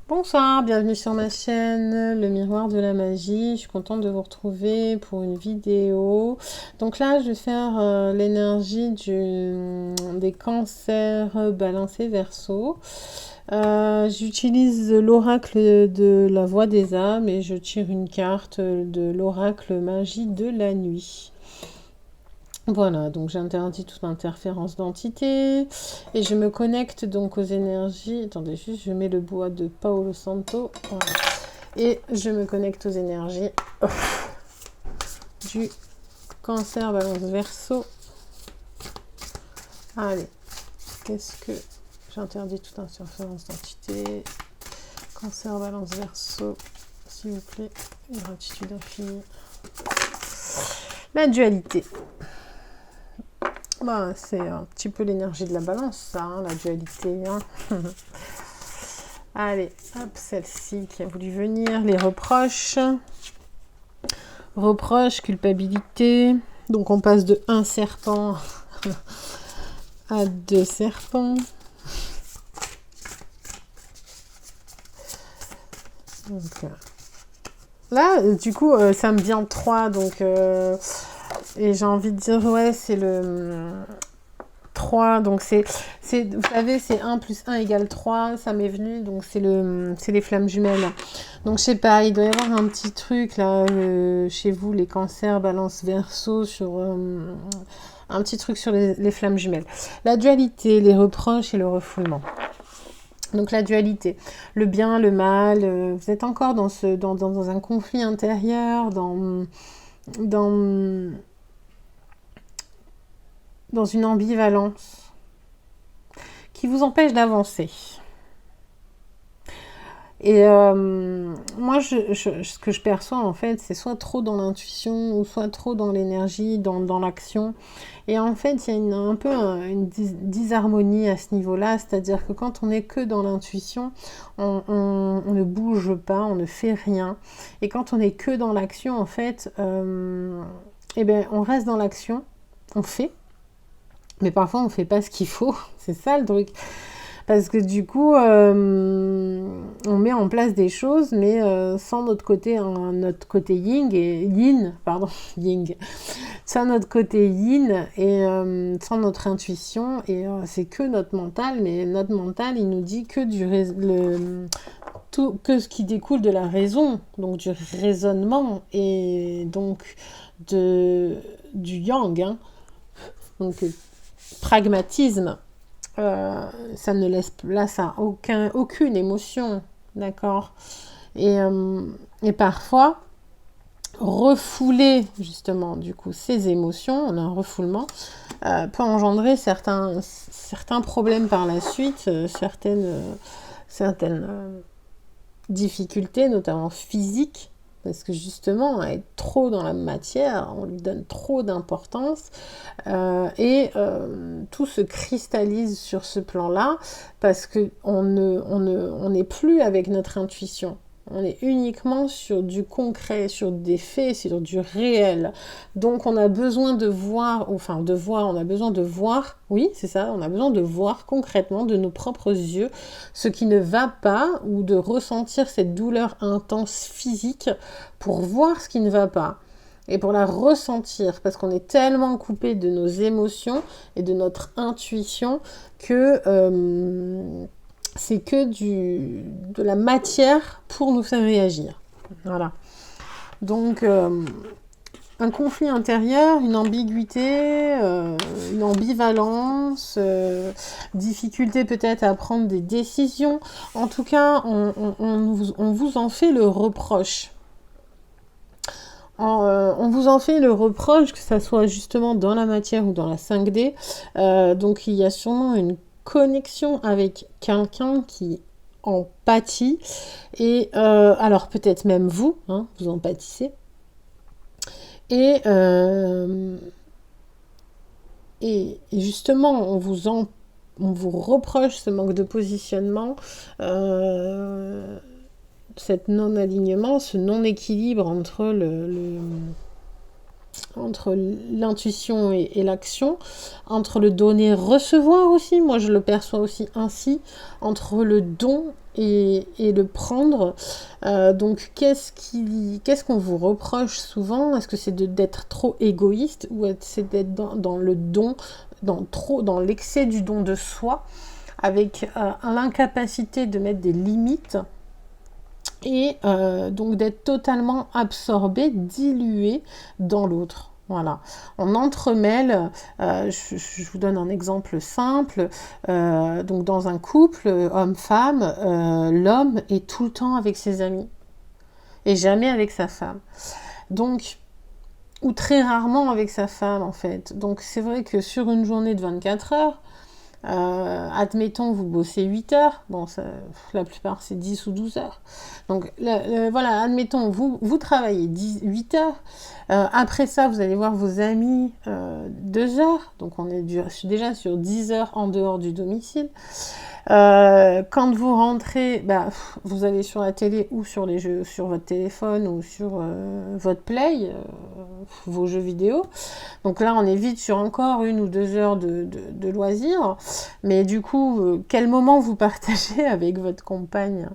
Bonsoir, bienvenue sur ma chaîne, le miroir de la magie. Je suis contente de vous retrouver pour une vidéo. Donc là, je vais faire l'énergie des cancers balancés verso. J'utilise l'oracle de la voix des âmes et je tire une carte de l'oracle magie de la nuit. Voilà, donc j'interdis toute interférence d'entité et je me connecte donc aux énergies. Attendez, juste je mets le bois de Paolo Santo. Voilà. Et je me connecte aux énergies du cancer balance verso. Allez, qu'est-ce que j'interdis toute interférence d'entité? Cancer balance verso, s'il vous plaît, gratitude infinie. La dualité. Bah, c'est un petit peu l'énergie de la balance, ça, hein, la dualité. Hein. Allez, hop, celle-ci qui a voulu venir. Les reproches. Reproches, culpabilité. Donc, on passe de un serpent à 2 serpents. Donc, là, du coup, ça me vient 3, donc... et j'ai envie de dire, ouais, c'est le 3, donc c'est vous savez, c'est 1 plus 1 égale 3, ça m'est venu, donc c'est les flammes jumelles. Donc je sais pas, il doit y avoir un petit truc là, chez vous, les cancers, balance verso, sur un petit truc sur les flammes jumelles. La dualité, les reproches et le refoulement. Donc la dualité, le bien, le mal, vous êtes encore dans un conflit intérieur, dans une ambivalence qui vous empêche d'avancer. Et moi, ce que je perçois, en fait, c'est soit trop dans l'intuition ou soit trop dans l'énergie, dans l'action. Et en fait, il y a un peu une disharmonie à ce niveau-là, c'est-à-dire que quand on n'est que dans l'intuition, on ne bouge pas, on ne fait rien. Et quand on n'est que dans l'action, en fait, eh ben, on reste dans l'action, on fait, mais parfois on ne fait pas ce qu'il faut, c'est ça le truc. Parce que du coup, on met en place des choses, mais sans notre côté yin, pardon, yin, sans notre côté yin et sans notre intuition. Et c'est que notre mental, mais notre mental, il nous dit que que ce qui découle de la raison, donc du raisonnement et donc du yang, hein. Donc pragmatisme. Ça ne laisse place à aucune émotion, d'accord, et parfois refouler justement du coup ces émotions, on a un refoulement, peut engendrer certains problèmes par la suite, certaines difficultés, notamment physiques, parce que justement, être trop dans la matière, on lui donne trop d'importance, et tout se cristallise sur ce plan-là, parce qu'on n'est plus avec notre intuition. On est uniquement sur du concret, sur des faits, sur du réel. Donc on a besoin de voir, on a besoin de voir, oui, c'est ça, on a besoin de voir concrètement de nos propres yeux ce qui ne va pas, ou de ressentir cette douleur intense physique pour voir ce qui ne va pas. Et pour la ressentir, parce qu'on est tellement coupé de nos émotions et de notre intuition que c'est que de la matière pour nous faire réagir. Voilà. Donc, un conflit intérieur, une ambiguïté, une ambivalence, difficulté peut-être à prendre des décisions. En tout cas, on vous en fait le reproche. On vous en fait le reproche, que ça soit justement dans la matière ou dans la 5D. Donc il y a sûrement une connexion avec quelqu'un qui en pâtit. Et alors peut-être même vous, hein, vous en pâtissez. Et justement, on vous reproche ce manque de positionnement, cet non-alignement, ce non-équilibre entre l'intuition et l'action, entre le donner-recevoir aussi, moi je le perçois aussi ainsi, entre le don et le prendre. Donc, qu'est-ce qu'on vous reproche souvent? Est-ce que c'est d'être trop égoïste ou c'est d'être dans le don, dans l'excès du don de soi, avec l'incapacité de mettre des limites et donc d'être totalement absorbé, dilué dans l'autre. Voilà, on entremêle, je vous donne un exemple simple, donc dans un couple, homme-femme, l'homme est tout le temps avec ses amis et jamais avec sa femme. Donc, ou très rarement avec sa femme en fait. Donc c'est vrai que sur une journée de 24 heures, admettons vous bossez 8 heures, bon ça, la plupart c'est 10 ou 12 heures, donc voilà, admettons vous travaillez 8 heures, après ça vous allez voir vos amis 2 heures, donc on est déjà sur 10 heures en dehors du domicile. Quand vous rentrez, vous allez sur la télé ou sur les jeux, sur votre téléphone ou sur votre play, vos jeux vidéo. Donc là, on est vite sur encore 1 ou 2 heures de loisirs. Mais du coup, quel moment vous partagez avec votre compagne?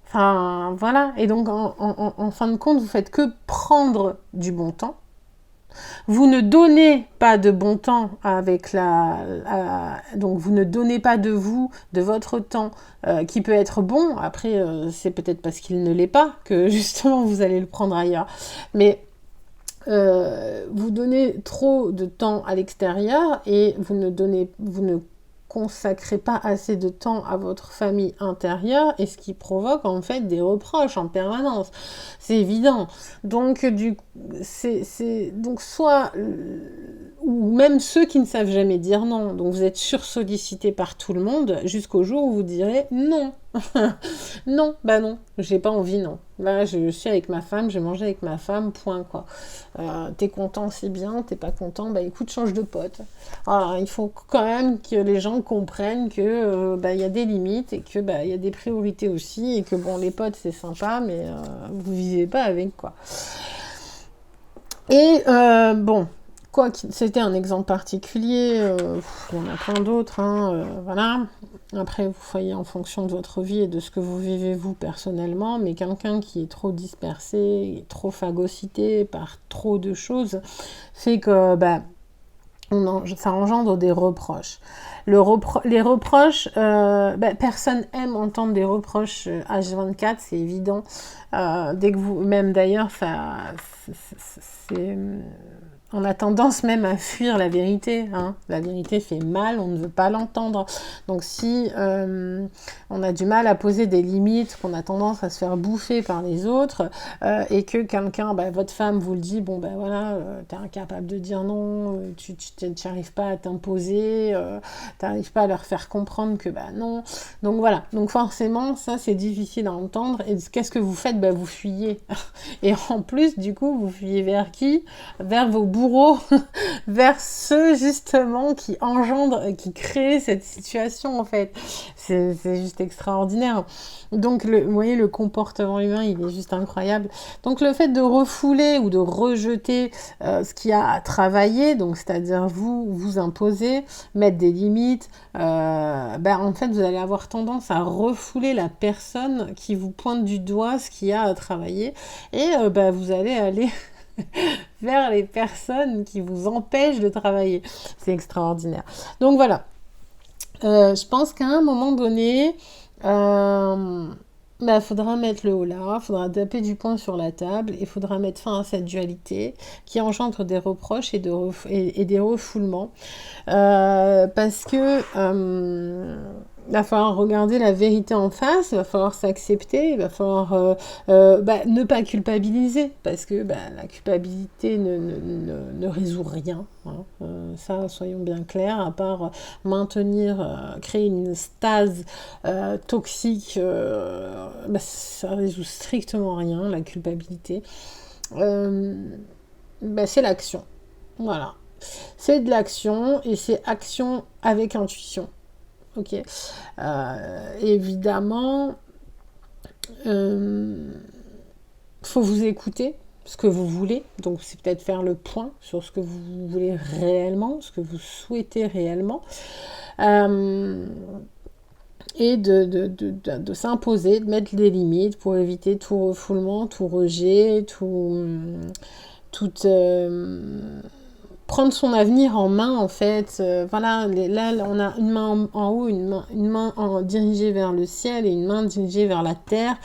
Enfin, voilà. Et donc, en fin de compte, vous faites que prendre du bon temps. Vous ne donnez pas de bon temps avec donc vous ne donnez pas de vous, de votre temps, qui peut être bon. Après, c'est peut-être parce qu'il ne l'est pas que justement vous allez le prendre ailleurs. Mais vous donnez trop de temps à l'extérieur et vous ne consacrez pas assez de temps à votre famille intérieure, et ce qui provoque en fait des reproches en permanence. C'est évident. Donc donc soit ou même ceux qui ne savent jamais dire non. Donc vous êtes sursollicité par tout le monde jusqu'au jour où vous direz non. Non, non, j'ai pas envie, non. Là, je suis avec ma femme, je vais manger avec ma femme, point, quoi. T'es content, c'est bien, t'es pas content, écoute, change de pote. Alors, il faut quand même que les gens comprennent que y a des limites et que il y a des priorités aussi, et que bon, les potes, c'est sympa, mais vous vivez pas avec, quoi. Et bon, c'était un exemple particulier, il y en a plein d'autres, voilà. Après, vous voyez en fonction de votre vie et de ce que vous vivez vous personnellement, mais quelqu'un qui est trop dispersé, trop phagocyté par trop de choses, fait que ça engendre des reproches. Les reproches, personne aime entendre des reproches H24, c'est évident. Dès que même d'ailleurs, on a tendance même à fuir la vérité. La vérité fait mal, on ne veut pas l'entendre. Donc si on a du mal à poser des limites, qu'on a tendance à se faire bouffer par les autres, et que quelqu'un, votre femme vous le dit, voilà, t'es incapable de dire non, tu n'arrives pas à t'imposer, tu n'arrives pas à leur faire comprendre que non. Donc voilà, donc forcément, ça c'est difficile à entendre. Et qu'est-ce que vous faites? Vous fuyez. Et en plus, du coup, vous fuyez vers qui? Vers vos bourreaux, vers ceux justement qui engendrent, qui créent cette situation en fait. C'est juste extraordinaire. Donc vous voyez, le comportement humain, il est juste incroyable. Donc le fait de refouler ou de rejeter ce qu'il y a à travailler, donc c'est-à-dire vous imposer, mettre des limites, en fait vous allez avoir tendance à refouler la personne qui vous pointe du doigt ce qu'il y a à travailler, et vous allez aller vers les personnes qui vous empêchent de travailler. C'est extraordinaire. Donc voilà. Je pense qu'à un moment donné, faudra mettre le haut là, faudra taper du poing sur la table, et faudra mettre fin à cette dualité qui engendre des reproches et des refoulements. Parce que va falloir regarder la vérité en face, il va falloir s'accepter, il va falloir ne pas culpabiliser, parce que la culpabilité ne résout rien. Ça, soyons bien clairs, à part créer une stase toxique, ça résout strictement rien, la culpabilité. C'est l'action. Voilà. C'est de l'action, et c'est action avec intuition. Ok. Évidemment, faut vous écouter, ce que vous voulez. Donc, c'est peut-être faire le point sur ce que vous voulez réellement, ce que vous souhaitez réellement. et de s'imposer, de mettre des limites pour éviter tout refoulement, tout rejet, tout prendre son avenir en main en fait. Voilà, là on a une main en haut, une main dirigée vers le ciel et une main dirigée vers la terre.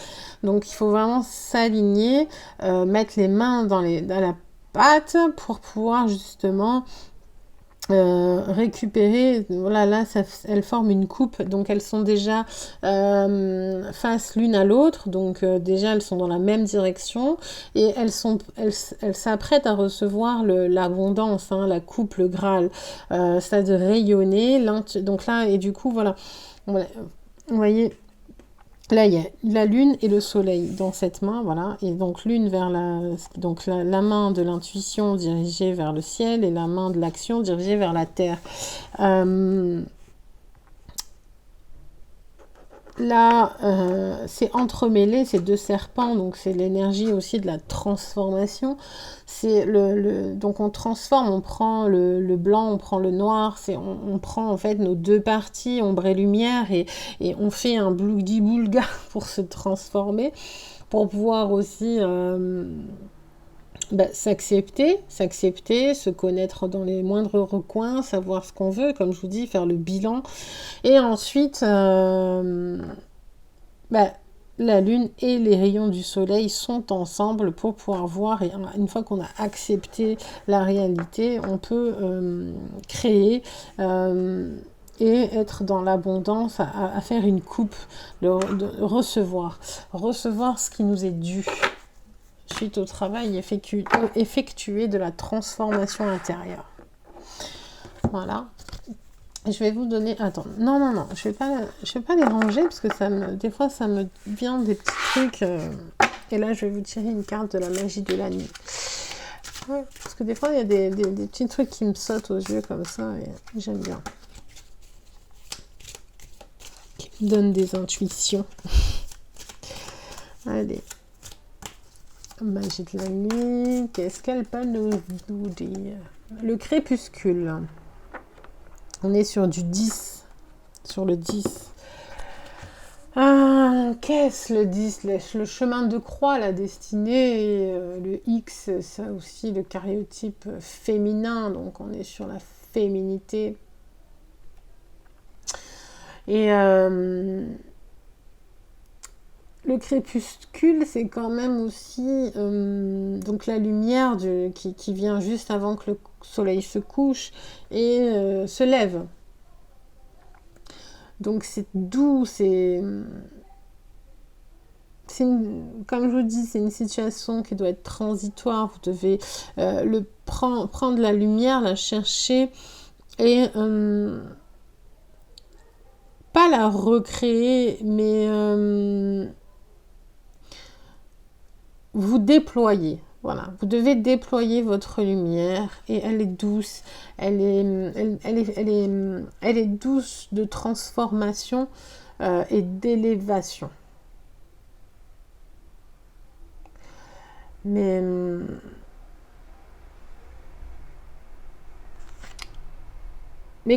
Donc il faut vraiment s'aligner, mettre les mains dans la pâte pour pouvoir justement récupérer. Voilà, là elles forment une coupe, donc elles sont déjà face l'une à l'autre, donc déjà elles sont dans la même direction et elles s'apprêtent à recevoir l'abondance, hein, la coupe, le Graal, c'est-à-dire rayonner. Donc là, et du coup voilà, vous voyez. Là, il y a la lune et le soleil dans cette main, voilà. Et donc, lune vers la main de l'intuition dirigée vers le ciel et la main de l'action dirigée vers la terre. Là, c'est entremêlé, ces deux serpents, donc c'est l'énergie aussi de la transformation. Donc on transforme, on prend le blanc, on prend le noir, on prend en fait nos deux parties, ombre et lumière, et on fait un bloudi-boulga pour se transformer, pour pouvoir aussi s'accepter, se connaître dans les moindres recoins, savoir ce qu'on veut, comme je vous dis, faire le bilan. Et ensuite, la lune et les rayons du soleil sont ensemble pour pouvoir voir. Et une fois qu'on a accepté la réalité, on peut créer et être dans l'abondance, à faire une coupe, de recevoir ce qui nous est dû suite au travail effectué de la transformation intérieure. Voilà. Je vais vous donner... Attends, non, je vais pas les ranger parce que des fois ça me vient des petits trucs. Et là, je vais vous tirer une carte de la magie de la nuit. Ouais, parce que des fois, il y a des petits trucs qui me sautent aux yeux comme ça et j'aime bien. Qui me donnent des intuitions. Allez. Magie de la nuit, qu'est-ce qu'elle peut nous dire? Le crépuscule. On est sur du 10. Sur le 10. Qu'est-ce le 10? Le chemin de croix, la destinée, le X, ça aussi, le caryotype féminin. Donc on est sur la féminité. Et le crépuscule, c'est quand même aussi donc la lumière qui vient juste avant que le soleil se couche et se lève. Donc c'est doux, comme je vous dis, c'est une situation qui doit être transitoire. Vous devez prendre la lumière, la chercher et pas la recréer, mais vous déployez. Voilà, vous devez déployer votre lumière et elle est douce, elle est douce de transformation et d'élévation. Mais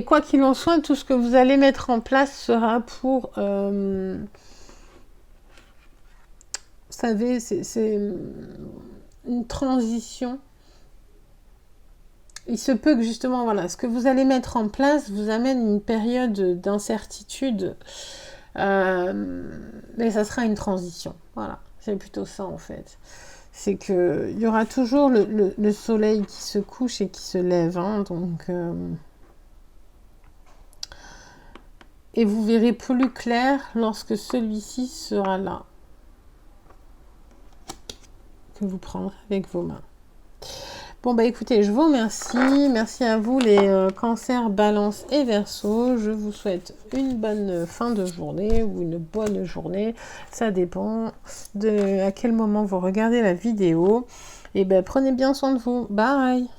quoi qu'il en soit, tout ce que vous allez mettre en place sera pour... vous savez, c'est une transition. Il se peut que justement, voilà, ce que vous allez mettre en place vous amène une période d'incertitude. Mais ça sera une transition. Voilà, c'est plutôt ça en fait. C'est qu'il y aura toujours le soleil qui se couche et qui se lève. Hein, donc... et vous verrez plus clair lorsque celui-ci sera là. Que vous prendrez avec vos mains. Bon, écoutez, je vous remercie. Merci à vous les cancers, balance et verseau. Je vous souhaite une bonne fin de journée ou une bonne journée. Ça dépend à quel moment vous regardez la vidéo. Et prenez bien soin de vous. Bye!